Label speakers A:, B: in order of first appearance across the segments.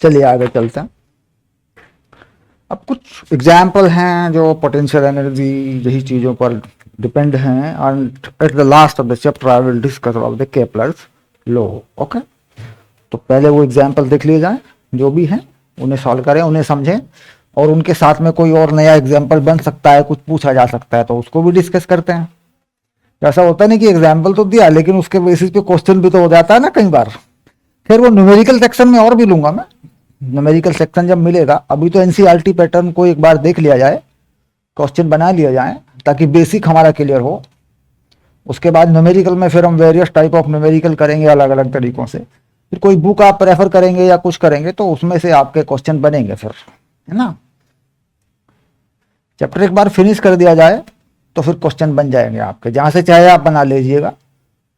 A: चलिए आगे चलते हैं। अब कुछ एग्जाम्पल हैं जो पोटेंशियल एनर्जी यही चीज़ों पर डिपेंड हैं, and at the last of the chapter I will discuss about the Kepler's law. Okay, तो पहले वो एग्जाम्पल देख लिए जाए, जो भी हैं उन्हें सॉल्व करें, उन्हें समझें, और उनके साथ में कोई और नया एग्जाम्पल बन सकता है, कुछ पूछा जा सकता है तो उसको भी डिस्कस करते हैं। ऐसा होता नहीं कि एग्जाम्पल तो दिया लेकिन उसके बेसिस पे क्वेश्चन भी तो हो जाता है ना कई बार। फिर वो न्यूमेरिकल सेक्शन में और भी लूंगा मैं, न्यूमेरिकल सेक्शन जब मिलेगा। अभी तो एनसीईआरटी पैटर्न को एक बार देख लिया जाए, क्वेश्चन बना लिया जाए, ताकि बेसिक हमारा क्लियर हो। उसके बाद न्यूमेरिकल में फिर हम वेरियस टाइप ऑफ न्यूमेरिकल करेंगे अलग अलग तरीकों से। फिर कोई बुक आप प्रेफर करेंगे या कुछ करेंगे तो उसमें से आपके क्वेश्चन बनेंगे फिर, है ना। चैप्टर एक बार फिनिश कर दिया जाए तो फिर क्वेश्चन बन जाएंगे आपके, जहां से चाहे आप बना लीजिएगा,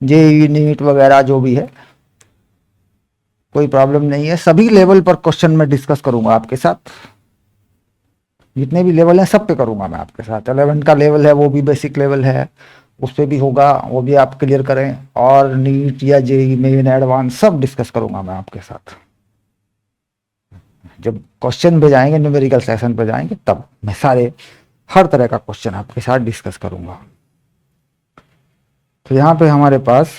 A: जेई नीट वगैरह जो भी है, कोई प्रॉब्लम नहीं है। सभी लेवल पर क्वेश्चन मैं डिस्कस करूंगा आपके साथ, जितने भी लेवल हैं सब पे करूंगा मैं आपके साथ। 11 का लेवल है वो भी बेसिक लेवल है, उस पर भी होगा, वो भी आप क्लियर करें। और नीट या जेई मेन एडवांस सब डिस्कस करूंगा मैं आपके साथ। जब क्वेश्चन पे जाएंगे, न्यूमेरिकल सेशन पे जाएंगे, तब मैं सारे हर तरह का क्वेश्चन आपके साथ डिस्कस करूंगा। तो यहाँ पे हमारे पास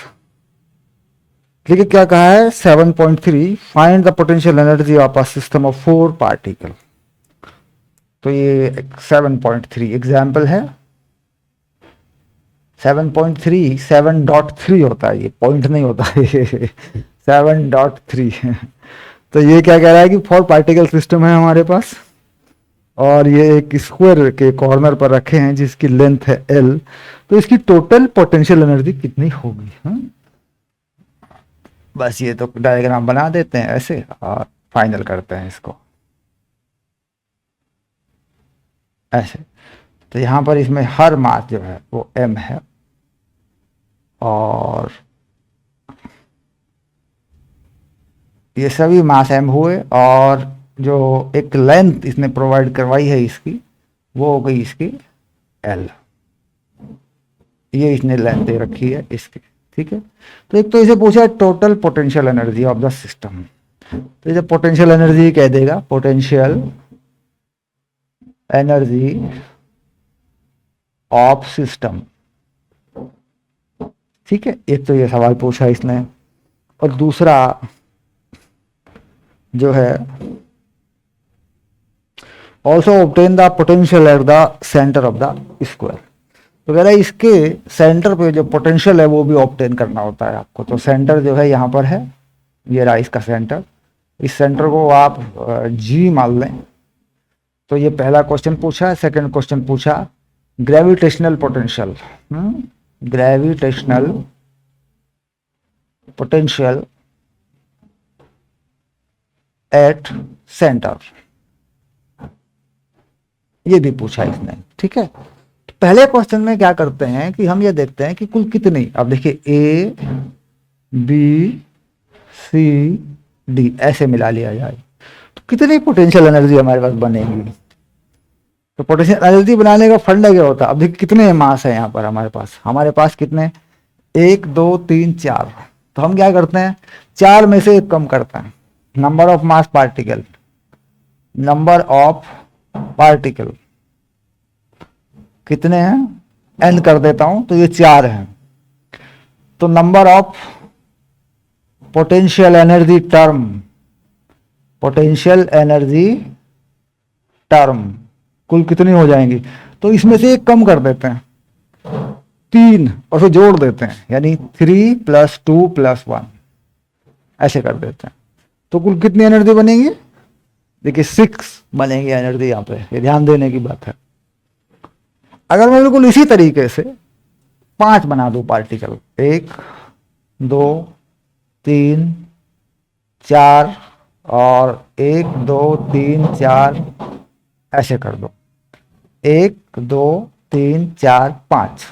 A: देखिए क्या कहा है, 7.3 find the potential energy of a system of 4 particle. तो ये 7.3 एग्जाम्पल है। 7.3 7.3 होता है, ये पॉइंट नहीं होता है, 7.3 तो ये क्या कह रहा है कि 4 पार्टिकल सिस्टम है हमारे पास, और ये एक स्क्वायर के कॉर्नर पर रखे हैं जिसकी लेंथ है L। तो इसकी टोटल पोटेंशियल एनर्जी कितनी होगी? बस ये तो डायग्राम बना देते हैं ऐसे और फाइनल करते हैं इसको ऐसे। तो यहाँ पर इसमें हर मास जो है वो m है, और ये सभी मास m हुए, और जो एक लेंथ इसने प्रोवाइड करवाई है इसकी, वो हो गई इसकी L। ये इसने लेंथ दे रखी है इसकी, ठीक है। तो एक तो इसे पूछा है total potential energy of the system, तो इसे पोटेंशियल एनर्जी कह देगा, पोटेंशियल एनर्जी ऑफ सिस्टम, ठीक है। एक तो ये सवाल पूछा इसने, और दूसरा जो है also obtain the potential at the centre of the square. तो कह रहा है इसके सेंटर पे जो पोटेंशियल है वो भी ऑब्टेन करना होता है आपको। तो सेंटर जो है यहाँ पर है, ये रहा इसका सेंटर, इस सेंटर को आप G मान लें। तो ये पहला क्वेश्चन पूछा है। सेकंड क्वेश्चन पूछा gravitational potential, gravitational potential at centre, ये भी पूछा इसने, ठीक है। तो पहले क्वेश्चन में क्या करते हैं कि हम ये देखते हैं कि कुल कितनी, अब देखिए A B C D ऐसे मिला लिया जाए तो कितनी पोटेंशियल एनर्जी हमारे पास बनेगी। तो पोटेंशियल एनर्जी बनाने का फंडा क्या होता है, अब देखिए कितने मास है यहाँ पर हमारे पास कितने, 1 2 3 4। तो हम क्या करते हैं, 4 में से 1 कम करते हैं, number of mass particle, number of particle कितने हैं, n कर देता हूं, तो ये 4 हैं। तो number of potential energy term, potential energy term कुल कितनी हो जाएंगी, तो इसमें से 1 कम कर देते हैं, 3, और फिर जोड़ देते हैं, यानी 3 + 2 + 1 ऐसे कर देते हैं। तो कुल कितनी एनर्जी बनेगी, देखिए 6 बनेगी एनर्जी यहाँ पे, ये ध्यान देने की बात है। अगर मैं बिल्कुल इसी तरीके से 5 बना दूं पार्टिकल, 1 2 3 4 और 1 2 3 4 ऐसे कर दो, 1 2 3 4 5,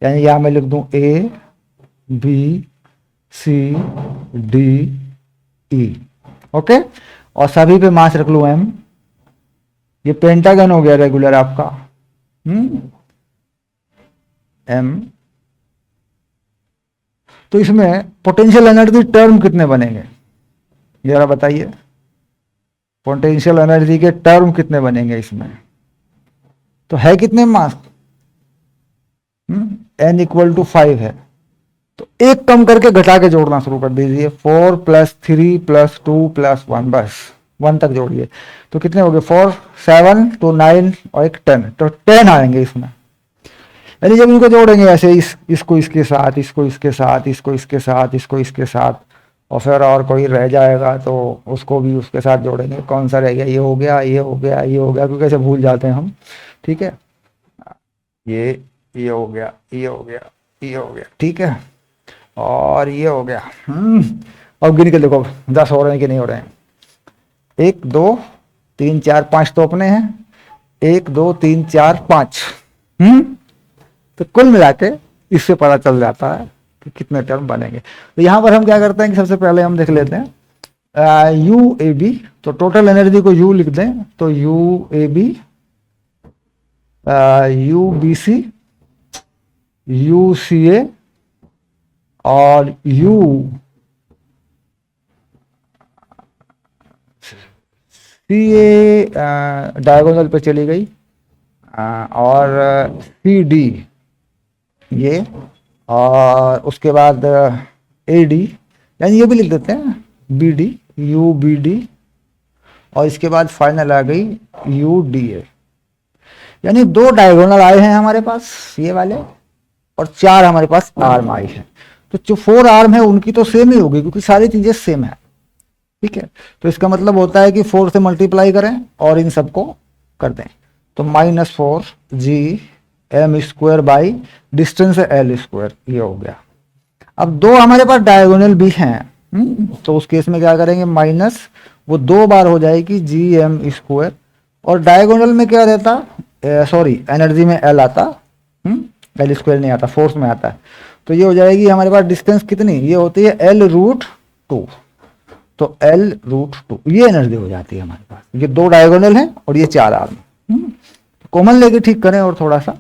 A: यानी यहां मैं लिख दूं A B C D E, okay. और सभी पे मास रख लूं M। ये पेंटागन हो गया रेगुलर आपका, M। तो इसमें पोटेंशियल एनर्जी टर्म कितने बनेंगे जरा बताइए, पोटेंशियल एनर्जी के टर्म कितने बनेंगे इसमें, तो है कितने मास, n इक्वल टू 5 है, तो एक कम करके घटा के जोड़ना शुरू कर दीजिए, 4 + 3 + 2 + 1, बस 1 तक जोड़िए, तो कितने हो गए 4 7 तो 9 और एक 10, तो 10 आएंगे इसमें। यानी जब इनको जोड़ेंगे ऐसे इसको इसके साथ, इसको इसके साथ, इसको इसके साथ, इसको इसके साथ, और फिर और कोई रह जाएगा तो उसको भी उसके साथ जोड़ेंगे, कौन सा रह गया, ये हो गया, ये हो गया, ये हो गया, क्योंकि ऐसे भूल जाते हैं हम, ठीक है, ये हो गया, ये हो गया, ये हो गया, ठीक है, और ये हो गया। अब गिन के देखो 10 हो रहे हैं कि नहीं हो रहे हैं, 1 2 3 4 5 तो अपने हैं, 1 2 3 4 5, तो कुल मिला के इससे पता चल जाता है कि कितने टर्म बनेंगे। तो यहां पर हम क्या करते हैं कि सबसे पहले हम देख लेते हैं यू ए बी, तो टोटल एनर्जी को यू लिख दें, तो U A B, U B C, U C A और यू सी ए डायगोनल पे चली गई, और सी डी ये, और उसके बाद ए डी, यानी ये भी लिख देते हैं B D, U B D, और इसके बाद फाइनल आ गई यू डी ए। यानी 2 डायगोनल आए हैं हमारे पास ये वाले, और 4 हमारे पास आर्म आई है। तो जो 4 आर्म है उनकी तो सेम ही होगी क्योंकि सारी चीजें सेम है, ठीक है। तो इसका मतलब होता है कि 4 से मल्टीप्लाई करें और इन सबको कर दें, तो -4 G M square by distance है एल स्क्वायर, ये हो गया। अब 2 हमारे पास डायगोनल भी हैं, तो उस केस में क्या करेंगे, माइनस वो 2 बार हो जाएगी जी एम स्क्वायर, और डायगोनल में क्या रहता, सॉरी एनर्जी में एल आता, एल स्क्वायर नहीं आता, फोर्स में आता है, तो ये हो जाएगी हमारे पास डिस्टेंस कितनी, ये होती है L√2, तो L√2 ये एनर्जी हो जाती है हमारे पास। ये 2 डायगोनल हैं और ये 4 आर्म, कॉमन लेके ठीक करें और थोड़ा सा,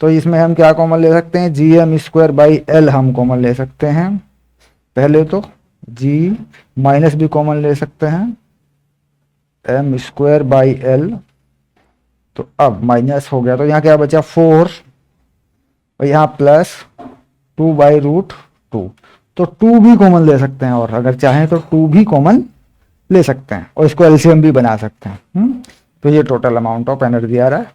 A: तो इसमें हम क्या कॉमन ले सकते हैं, G M square by L हम कॉमन ले सकते हैं पहले, तो जी माइनस भी कॉमन ले सकते हैं, एम स्क्वायर बाई एल, तो अब माइनस हो गया, तो यहाँ क्या बचा 4, और यहाँ +2/√2, तो 2 भी कॉमन ले सकते हैं, और अगर चाहें तो 2 भी कॉमन ले सकते हैं, और इसको एलसीएम भी बना सकते हैं। तो ये टोटल अमाउंट ऑफ एनर्जी आ रहा है।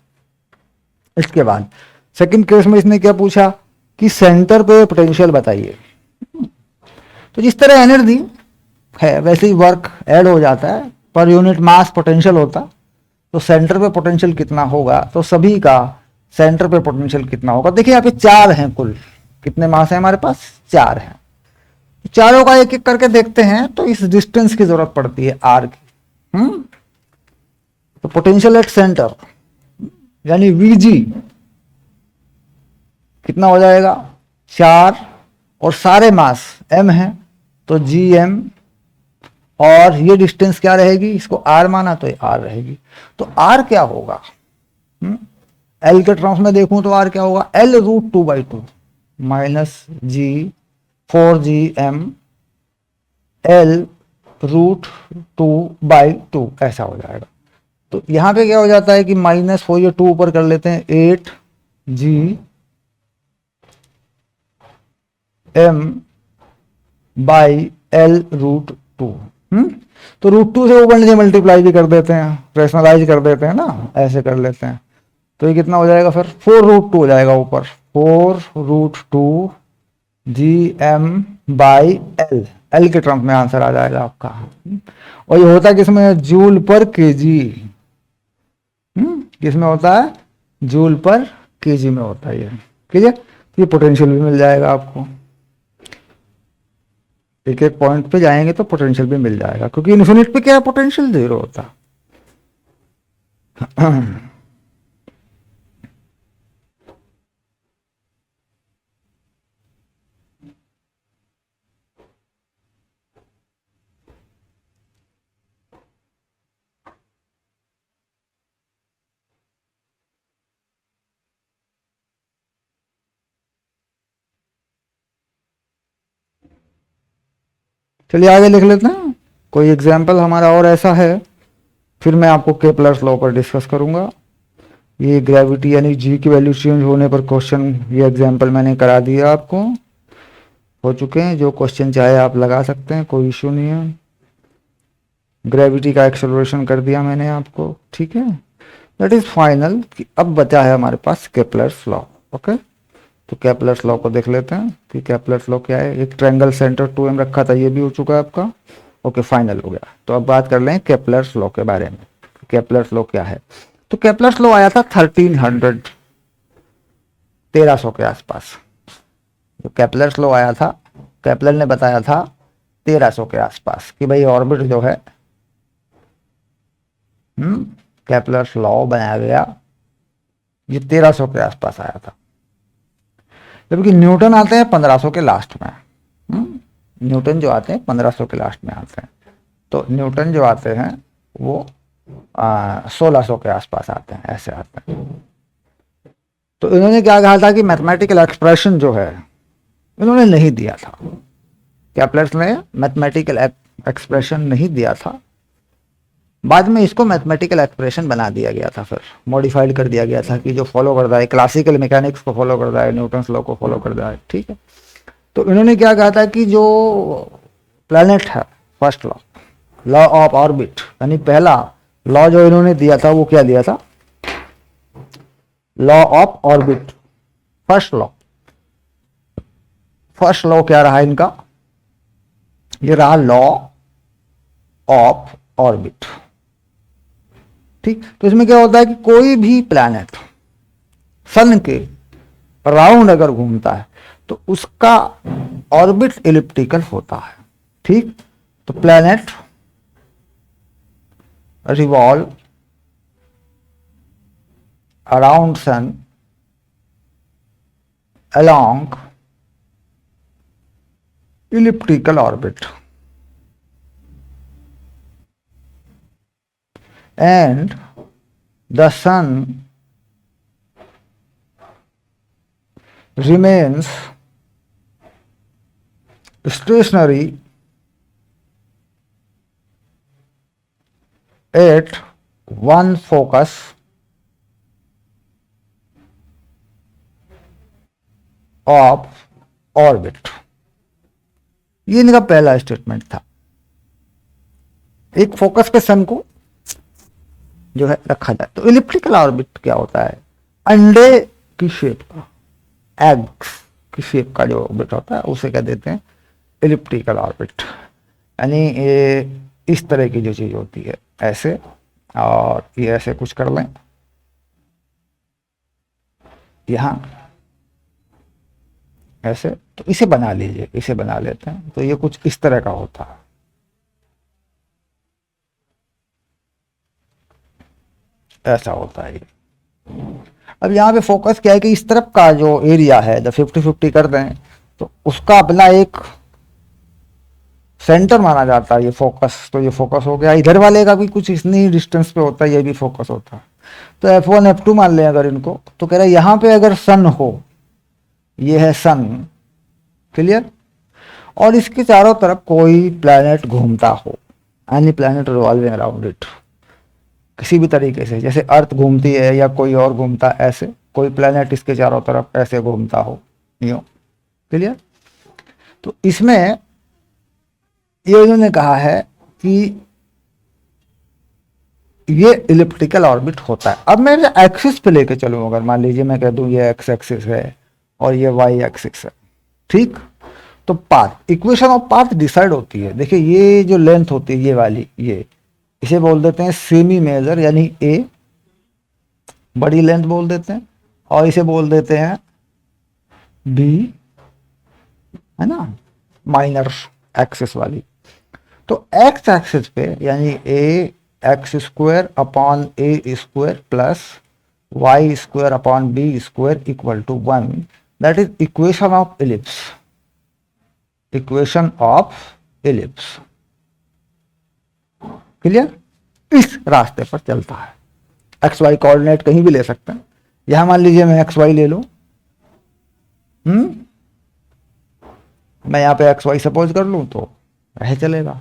A: इसके बाद सेकंड केस में इसने क्या पूछा कि सेंटर पे पोटेंशियल बताइए, तो जिस तरह एनर्जी है वैसे ही वर्क ऐड हो जाता है, पर यूनिट मास पोटेंशियल होता, तो सेंटर पे पोटेंशियल कितना होगा, तो सभी का सेंटर पे पोटेंशियल कितना होगा। देखिए यहाँ पे 4 हैं, कुल कितने मास है हमारे पास, 4 हैं, चारों का एक एक करके देखते हैं, तो इस डिस्टेंस की जरूरत पड़ती है आर की। तो पोटेंशियल एट सेंटर यानी वीजी कितना हो जाएगा 4, और सारे मास m है, तो जी एम, और ये डिस्टेंस क्या रहेगी, इसको आर माना तो ये आर रहेगी, तो आर क्या होगा, एल के टर्म्स में देखूं तो आर क्या होगा, L√2/2 -G 4GM L√2/2 ऐसा हो जाएगा। तो यहां पे क्या हो जाता है कि माइनस हो, ये 2 ऊपर कर लेते हैं, 8GM/L√2, तो √2 से ऊपर नीचे मल्टीप्लाई भी कर देते हैं, रेशनलाइज कर देते हैं ना, ऐसे कर लेते हैं, तो ये कितना हो जाएगा फिर 4√2 हो जाएगा ऊपर, 4√2 GM/L, एल के टर्म्स में आंसर आ जाएगा आपका। और ये होता है किसमें, जूल पर केजी, किसमें होता है, जूल पर केजी में होता है ये, ठीक है। ये पोटेंशियल भी मिल जाएगा आपको, एक एक पॉइंट पे जाएंगे तो पोटेंशियल भी मिल जाएगा, क्योंकि इन्फिनिट पे क्या है, पोटेंशियल 0 होता। चलिए आगे लिख लेते हैं, कोई एग्जाम्पल हमारा और ऐसा है फिर मैं आपको केपलर्स लॉ पर डिस्कस करूंगा। ये ग्रेविटी यानी जी की वैल्यू चेंज होने पर क्वेश्चन, ये एग्जांपल मैंने करा दिया आपको, हो चुके हैं। जो क्वेश्चन चाहे आप लगा सकते हैं, कोई इश्यू नहीं है। ग्रेविटी का एक्सेलरेशन कर दिया मैंने आपको, ठीक है। That is final. अब बचा है हमारे पास केपलर्स लॉ। ओके, तो केपलर्स लॉ को देख लेते हैं कि केपलर्स लॉ क्या है। एक ट्रायंगल सेंटर 2m रखा था, ये भी हो चुका है आपका। ओके, फाइनल हो गया। तो अब बात कर लें केपलर्स लॉ के बारे में। केपलर्स लॉ क्या है? तो केपलर्स लॉ आया था 1300 के आसपास। जो केपलर्स लॉ आया था, केपलर ने बताया था 1300 के आसपास कि भाई ऑर्बिट जो है, केपलर्स लॉ बनाया गया, ये 1300 के आसपास आया था। जबकि न्यूटन आते हैं 1500 के लास्ट में। न्यूटन जो आते हैं 1500 के लास्ट में आते हैं। तो न्यूटन जो आते हैं वो 1600 के आसपास आते हैं, ऐसे आते हैं। तो इन्होंने क्या कहा था कि मैथमेटिकल एक्सप्रेशन जो है इन्होंने नहीं दिया था। केपलर ने मैथमेटिकल एक्सप्रेशन नहीं दिया था, बाद में इसको मैथमेटिकल एक्सप्रेशन बना दिया गया था, फिर मॉडिफाइड कर दिया गया था कि जो फॉलो करता है क्लासिकल मैकेनिक्स को फॉलो करता है, न्यूटन्स लॉ को फॉलो करता है, ठीक है। तो इन्होंने क्या कहा था कि जो प्लैनेट है, first law, law of orbit, यानी पहला लॉ जो इन्होंने दिया था वो क्या दिया था? Law of orbit, first law. First law क्या रहा इनका? ये रहा लॉ ऑफ ऑर्बिट, ठीक। तो इसमें क्या होता है कि कोई भी प्लैनेट सन के राउंड अगर घूमता है तो उसका ऑर्बिट एलिप्टिकल होता है, ठीक। तो planet revolve around sun along elliptical orbit, and the sun remains stationary at one focus of orbit। ये इनका पहला स्टेटमेंट था। एक फोकस पे सन को जो है रखा जाए। तो इलिप्टिकल ऑर्बिट क्या होता है? अंडे की शेप का, एग्स की शेप का जो ऑर्बिट होता है उसे क्या देते हैं? Elliptical orbit. यानी ये इस तरह की जो चीज होती है, ऐसे, और ये ऐसे कुछ कर लें यहां ऐसे, तो इसे बना लीजिए, इसे बना लेते हैं। तो ये कुछ इस तरह का होता है, ऐसा होता है ये। अब यहाँ पे फोकस क्या है कि इस तरफ का जो एरिया है, जब 50-50 कर दें तो उसका अपना एक सेंटर माना जाता है ये फोकस। तो ये फोकस हो गया। इधर वाले का भी कुछ इतनी डिस्टेंस पे होता है, ये भी फोकस होता है। तो F1 F2 मान लें अगर इनको, तो कह रहा है यहाँ पे अगर सन हो, ये है सन, क्लियर, और इसके चारों तरफ कोई प्लैनेट घूमता हो, any planet revolving around it, किसी भी तरीके से, जैसे अर्थ घूमती है या कोई और घूमता है, ऐसे कोई प्लैनेट इसके चारों तरफ ऐसे घूमता हो, यूं, क्लियर। तो इसमें ये इन्होंने कहा है कि ये इलिप्टिकल ऑर्बिट होता है। अब मैं एक्सिस पे लेके चलूं, अगर मान लीजिए मैं कह दूं ये एक्स एक्सिस है और ये वाई एक्सिस है, ठीक। तो path, equation of path decide होती है। देखिए ये जो लेंथ होती है ये वाली, ये इसे बोल देते हैं सेमी मेजर, यानी ए, बड़ी लेंथ बोल देते हैं, और इसे बोल देते हैं बी, है ना, माइनर एक्सिस वाली। तो एक्स एक्सिस पे यानी a x square upon a square plus y square upon b square equal to 1, that is equation of ellipse, equation of ellipse, clear. इस रास्ते पर चलता है। एक्स वाई कोऑर्डिनेट कहीं भी ले सकते हैं। यहां मान लीजिए मैं एक्स वाई ले लूं, मैं यहां पे एक्स वाई सपोज कर लूं तो रह चलेगा,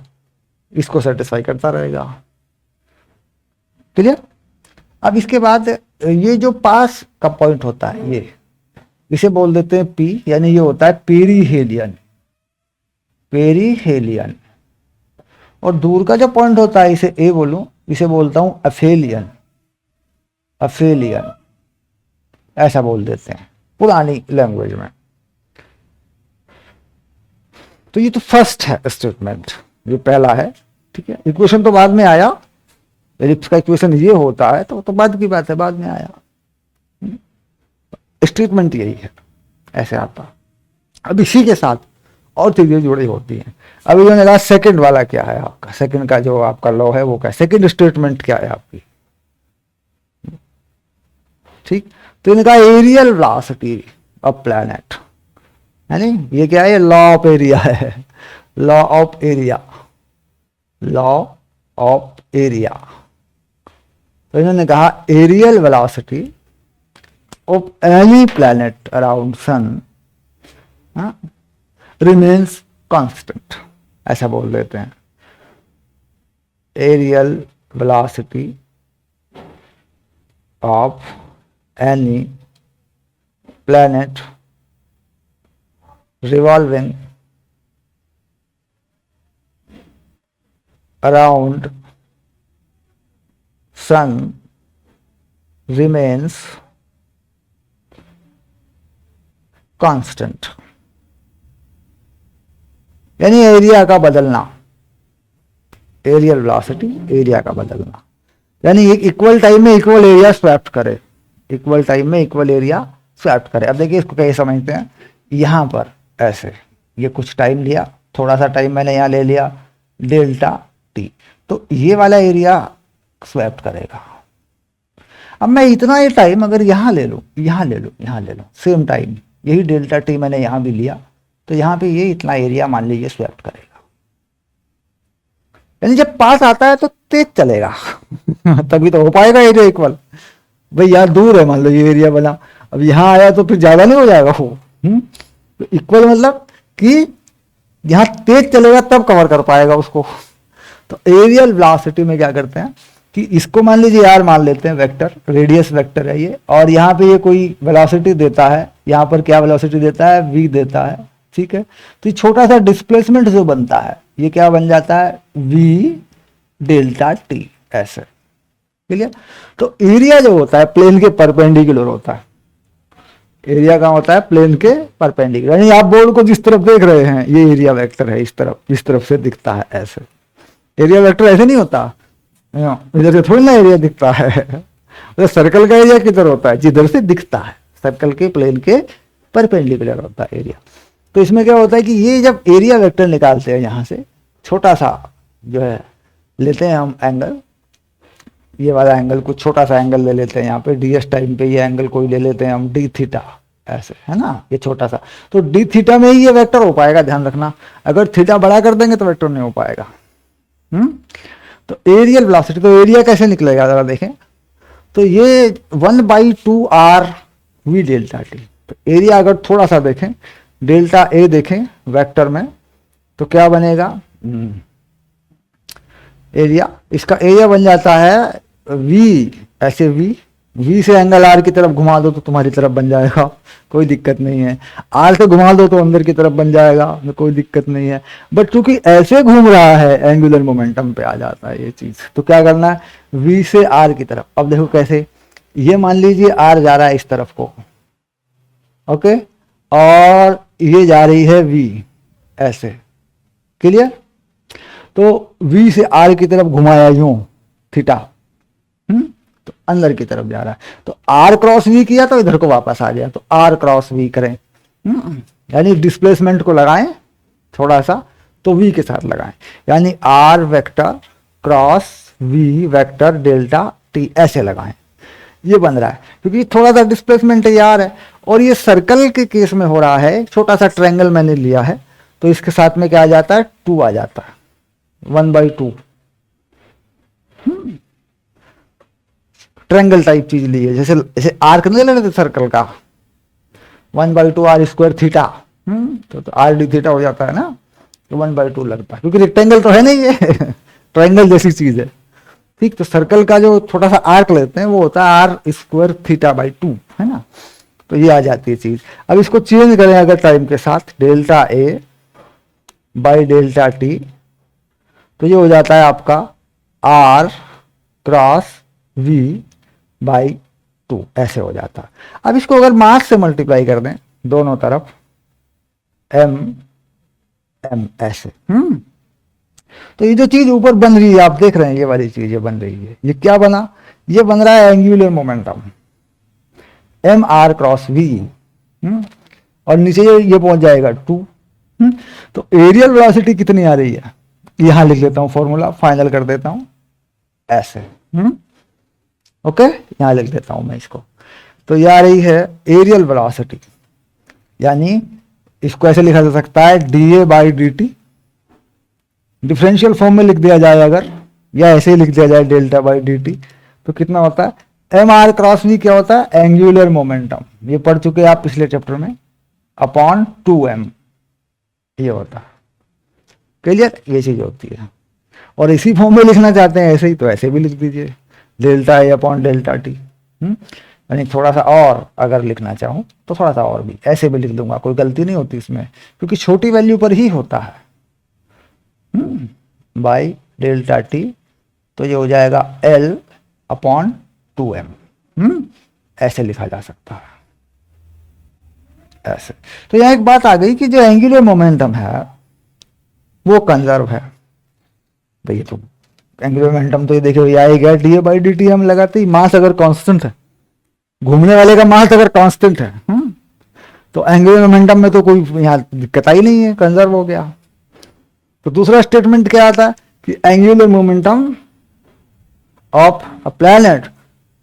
A: इसको सेटिस्फाई करता रहेगा। क्लियर। अब इसके बाद ये जो पास का पॉइंट होता है ये, इसे बोल देते हैं पी, यानी ये होता है पेरीहेलियन, पेरीहेलियन। और दूर का जो पॉइंट होता है इसे ए बोलूं, इसे बोलता हूं अफेलियन, अफेलियन ऐसा बोल देते हैं पुरानी लैंग्वेज में। तो ये तो फर्स्ट है स्टेटमेंट, ये पहला है, ठीक है। इक्वेशन तो बाद में आया, एलिप्स का इक्वेशन ये होता है तो बाद की बात है, बाद में आया। स्टेटमेंट यही है, ऐसे आता। अब इसी के साथ और चीजें जुड़ी होती हैं। अभी मैंने कहा सेकंड वाला क्या है आपका, सेकंड का जो आपका लॉ है वो क्या है, सेकंड स्टेटमेंट क्या है आपकी, ठीक। तो इनका एरियल वेलोसिटी ऑफ प्लैनेट, है नहीं, ये क्या है, लॉ ऑफ एरिया है, law of area, law of area. तो इन्होंने कहा areal velocity of any planet around sun remains constant, ऐसा बोल देते हैं। Areal velocity of any planet revolving around sun remains constant, यानी एरिया का बदलना, एरियल वेलोसिटी एरिया का बदलना, यानी एक इक्वल टाइम में इक्वल एरिया स्वैप्ट करे, इक्वल टाइम में इक्वल एरिया स्वैप्ट करे। अब देखिए इसको कैसे समझते हैं, यहां पर ऐसे ये कुछ टाइम लिया, थोड़ा सा टाइम मैंने यहाँ ले लिया डेल्टा टी, तो ये वाला एरिया स्वैप्ट करेगा। अब मैं इतना ये टाइम अगर यहाँ ले लूँ, यहाँ ले लूँ, यहाँ ले लूँ, सेम टाइम, यही डेल्टा टी मैंने यहाँ भी लिया, तो यहाँ पे ये इतना एरिया मान लीजिए स्वैप्ट करेगा। यानी जब पास आता है तो तेज चलेगा तभी तो हो पाएगा एरिया इक्वल। भाई यार दूर है मान लो ये एरिया बना, अब यहाँ आया तो फिर ज्यादा नहीं हो जाएगा वो, तो इक्वल मतलब कि यहां तेज चलेगा तब कवर कर पाएगा उसको। तो एरियल वेलोसिटी में क्या करते हैं कि इसको मान लीजिए यार मान लेते हैं वेक्टर, रेडियस वेक्टर है ये, और यहाँ पे ये कोई वेलोसिटी देता है, यहाँ पर क्या वेलोसिटी देता है, v देता है, ठीक है। तो ये छोटा सा डिस्प्लेसमेंट जो बनता है ये क्या बन जाता है, v डेल्टा टी, ऐसे, क्लियर। तो एरिया जो होता है प्लेन के परपेंडिकुलर होता है, एरिया का होता है प्लेन के परपेंडिकुलर, यानी आप बोर्ड को जिस तरफ देख रहे हैं ये एरिया वेक्टर है, इस तरफ से दिखता है ऐसे। एरिया वेक्टर ऐसे नहीं होता, इधर से थोड़ी ना एरिया दिखता है, तो सर्कल का एरिया किधर होता है, जिधर से दिखता है, सर्कल के प्लेन के परपेंडिकुलर होता है एरिया। तो इसमें क्या होता है कि ये जब एरिया वेक्टर निकालते हैं यहाँ से छोटा सा जो है लेते हैं हम एंगल, ये वाला एंगल कुछ छोटा सा एंगल ले लेते हैं यहाँ पे ds टाइम पे, ये एंगल कोई ले लेते हैं हम d थीटा, ऐसे है ना, ये छोटा सा, तो d थीटा में ही ये वेक्टर हो पाएगा, ध्यान रखना। अगर थीटा बड़ा कर देंगे तो वेक्टर नहीं हो पाएगा। तो एरियल वेलोसिटी, तो एरिया कैसे निकलेगा जरा देखें, तो ये 1/2r v डेल्टा टी। तो एरिया अगर थोड़ा सा देखें, डेल्टा ए देखें वेक्टर में, तो क्या बनेगा, एरिया, इसका एरिया बन जाता है v, ऐसे v से एंगल r की तरफ घुमा दो तो तुम्हारी तरफ बन जाएगा, कोई दिक्कत नहीं है। r से घुमा दो तो अंदर की तरफ बन जाएगा, कोई दिक्कत नहीं है। बट चूंकि ऐसे घूम रहा है एंगुलर मोमेंटम पे आ जाता है ये चीज, तो क्या करना है, v से r की तरफ। अब देखो कैसे, ये मान लीजिए r जा रहा है इस तरफ को, ओके, और ये जा रही है v, ऐसे, क्लियर। तो v से r की तरफ घुमाया यूं थीटा, तो अंदर की तरफ जा रहा है, तो r क्रॉस v किया तो इधर को वापस आ गया, तो r क्रॉस v करें, यानी डिस्प्लेसमेंट को लगाएं थोड़ा सा तो v के साथ लगाएं, यानी r vector cross v vector delta t ऐसे लगाएं, ये बन रहा है क्योंकि थोड़ा सा डिस्प्लेसमेंट यार है। और ये सर्कल के केस में हो रहा है, छोटा सा ट्रायंगल मैंने लिया है, तो इसके साथ में क्या आ जाता है, 2 आ जाता है, 1/2 ट्रायंगल टाइप चीज ली है, जैसे आर्क नहीं ले लेते सर्कल का, 1/2 r स्क्वायर थीटा, तो r d थीटा हो जाता है ना, तो 1/2 लगता है, क्योंकि रेक्टेंगल तो है नहीं ये ट्रायंगल जैसी चीज है, ठीक, तो सर्कल का जो छोटा सा आर्क लेते हैं वो होता है आर स्क्वायर थीटा बाई 2, है ना। तो ये आ जाती है चीज। अब इसको चेंज करें अगर टाइम के साथ, delta A by delta T, तो ये हो जाता है आपका आर क्रॉस वी बाई 2, ऐसे हो जाता है। अब इसको अगर मास से मल्टीप्लाई कर दें दोनों तरफ, एम एम ऐसे, तो ये जो चीज ऊपर बन रही है आप देख रहे हैं, ये वाली चीज ये बन रही है, ये क्या बना, ये बन रहा है angular momentum M R cross V, और नीचे ये पहुंच जाएगा 2। तो एरियल वेलोसिटी कितनी आ रही है, यहां लिख लेता हूं फॉर्मूला, फाइनल कर देता हूं ऐसे, ओके, यहां लिख देता हूं मैं इसको। तो ये आ रही है एरियल वेलोसिटी, यानी इसको ऐसे लिखा जा सकता है D A by D T, differential form में लिख दिया जाए अगर, या ऐसे ही लिख दिया जाए डेल्टा बाई डी टी, तो कितना होता है एम आर क्रॉस वी, क्या होता है एंगुलर मोमेंटम, ये पढ़ चुके हैं आप पिछले चैप्टर में, अपॉन 2m, ये होता है क्लियर, ये चीज होती है। और इसी फॉर्म में लिखना चाहते हैं ऐसे ही, तो ऐसे भी लिख दीजिए delta A upon delta T, यानी थोड़ा सा और अगर लिखना चाहूं तो थोड़ा सा और भी ऐसे भी लिख दूंगा, कोई गलती नहीं होती इसमें, क्योंकि छोटी वैल्यू पर ही होता है, बाई डेल्टा टी, तो ये हो जाएगा एल अपॉन 2m, ऐसे लिखा जा सकता है ऐसे। तो यहां एक बात आ गई कि जो एंगुलर मोमेंटम है वो कंजर्व है। देखिए तो एंगुलर मोमेंटम तो ये देखिए ये आएगा D A by D T, हम लगाते ही मास अगर कांस्टेंट है, घूमने वाले का मास अगर कांस्टेंट है, तो एंगुलर मोमेंटम में तो कोई यहाँ दिक्कत ही नहीं है, कंजर्व हो गया। तो दूसरा स्टेटमेंट क्या आता है कि angular momentum of a planet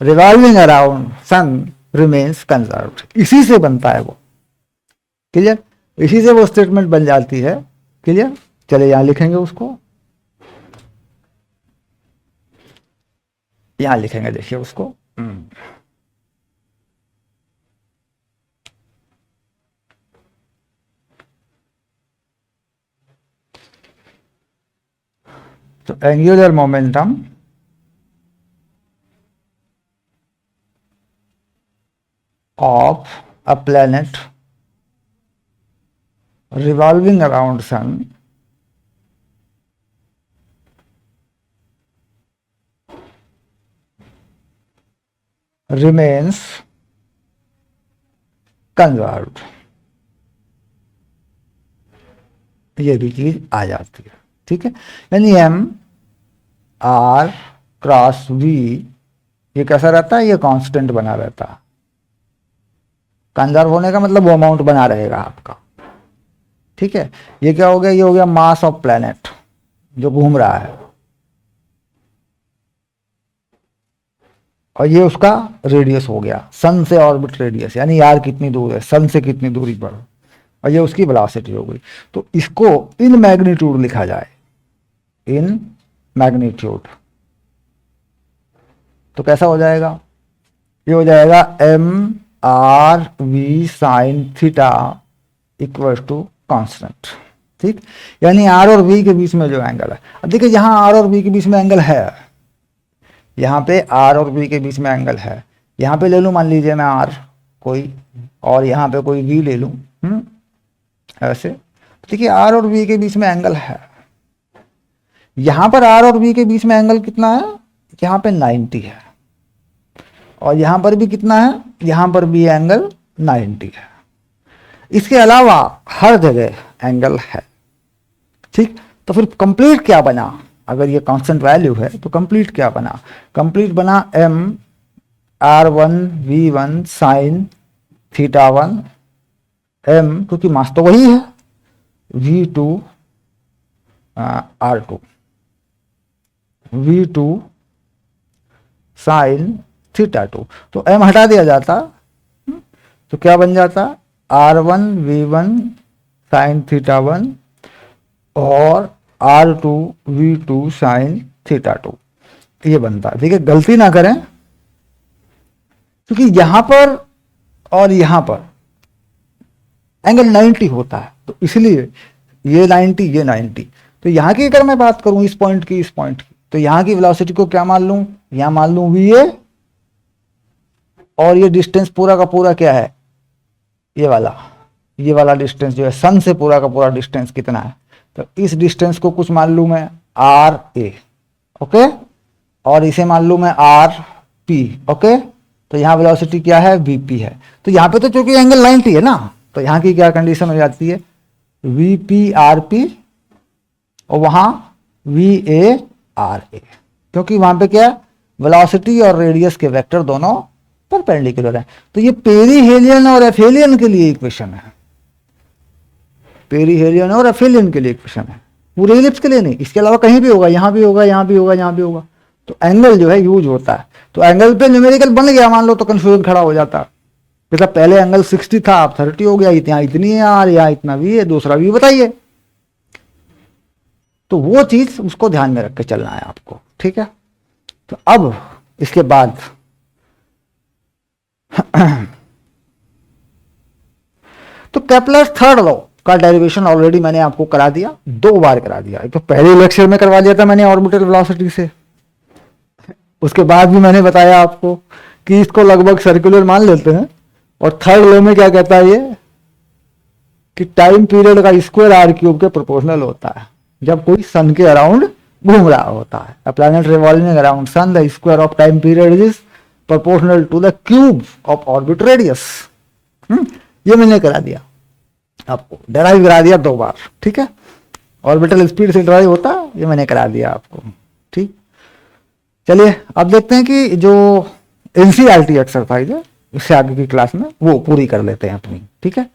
A: revolving around sun remains conserved, इसी से बनता है वो, क्लियर, इसी से वो स्टेटमेंट बन जाती है, क्लियर। चलिए यहां लिखेंगे उसको, यहां लिखेंगे, देखिए उसको, तो angular momentum of a planet revolving around sun remains conserved, ये भी चीज आ जाती है, ठीक है। यानी एम आर क्रॉस वी ये कैसा रहता है, ये कांस्टेंट बना रहता है, कंजर्व होने का मतलब वो अमाउंट बना रहेगा आपका, ठीक है। ये क्या हो गया, ये हो गया मास ऑफ प्लैनेट जो घूम रहा है, और ये उसका रेडियस हो गया, सन से ऑर्बिट रेडियस, यानी यार कितनी दूर है, सन से कितनी दूरी पर, और ये उसकी वेलोसिटी हो गई। तो इसको इन मैग्नीट्यूड लिखा जाए, इन मैग्नीट्यूड, तो कैसा हो जाएगा, ये हो जाएगा M R V sine theta equal to constant, ठीक। यानी आर और वी के बीच में जो एंगल है, अब देखिए यहां आर और वी के बीच में एंगल है, यहां पे आर और वी के बीच में एंगल है, यहां पे ले लूं मान लीजिए मैं आर कोई, और यहां पे कोई वी ले लूं, ऐसे, देखिए आर और वी के बीच में एंगल है, यहां पर आर और वी के बीच में एंगल कितना है, यहां पे 90 है, और यहां पर भी कितना है, यहां पर भी एंगल 90 है। इसके अलावा हर जगह एंगल है, ठीक। तो फिर कंप्लीट क्या बना, अगर ये कांस्टेंट वैल्यू है तो कंप्लीट क्या बना, कंप्लीट बना m r one v one sine theta one, m क्योंकि मास तो वही है, v two r two, v two sine theta two, तो एम हटा दिया जाता, तो क्या बन जाता, r one v one sine theta one और r two v two sine theta two, ये बनता है। देखिए गलती ना करें, क्योंकि यहां पर और यहां पर एंगल 90 होता है, तो इसलिए ये 90 ये 90, तो यहां की अगर मैं बात करूं इस पॉइंट की, इस पॉइंट की, तो यहाँ की वेलोसिटी को क्या मान लूं, यहाँ मान लूं va, और ये डिस्टेंस पूरा का पूरा क्या है, ये वाला डिस्टेंस जो है सन से पूरा का पूरा डिस्टेंस कितना है, तो इस डिस्टेंस को कुछ मान लूं मैं आर ए, ओके, और इसे मान लूं मैं आर पी, ओके। तो यहाँ वेलोसिटी क्या है, वीपी है। तो यहाँ पे तो चूंकि एंगल 90 है ना, तो यहाँ की क्या कंडीशन हो जाती है, वीपी आर पी, और वहां वी ए आर ए, क्योंकि वहां पे क्या वेलोसिटी और रेडियस के वेक्टर दोनों परपेंडिकुलर है। तो ये पेरीहेलियन और एफेलियन के लिए इक्वेशन है, पेरीहेलियन और एफेलियन के लिए इक्वेशन है, पूरे इलिप्स के लिए नहीं। इसके अलावा कहीं भी होगा, यहां भी होगा, यहां भी होगा, यहां भी होगा, तो एंगल जो है यूज होता है। तो एंगल पे न्यूमेरिकल बन गया मान लो, तो कंफ्यूजन खड़ा हो जाता, मतलब पहले एंगल 60 था, अब 30 हो गया, यहाँ इतनी है यार, यहाँ इतना भी है, दूसरा भी बताइए। तो वो चीज उसको ध्यान में रख के चलना है आपको, ठीक है। तो अब इसके बाद तो केपलर थर्ड लॉ का डेरिवेशन ऑलरेडी मैंने आपको करा दिया, 2 बार करा दिया। एक तो पहले लेक्चर में करवा दिया था मैंने ऑर्बिटल वेलोसिटी से, उसके बाद भी मैंने बताया आपको कि इसको लगभग सर्कुलर मान लेते हैं। और थर्ड लॉ में क्या कहता है ये, कि टाइम पीरियड का स्क्वायर आर क्यूब के प्रोपोर्शनल होता है जब कोई सन के अराउंड घूम रहा होता है। A planet revolving around sun, the square of time period is proportional to the cube of orbit radius. ये मैंने करा दिया आपको, डेराइव करा दिया 2 बार, ठीक है। ऑर्बिटल स्पीड से ड्राइव होता है, ये मैंने करा दिया आपको, ठीक। चलिए अब देखते हैं कि जो एनसीईआरटी एक्सरसाइज है इससे आगे की क्लास में वो पूरी कर लेते हैं अपनी, ठीक है।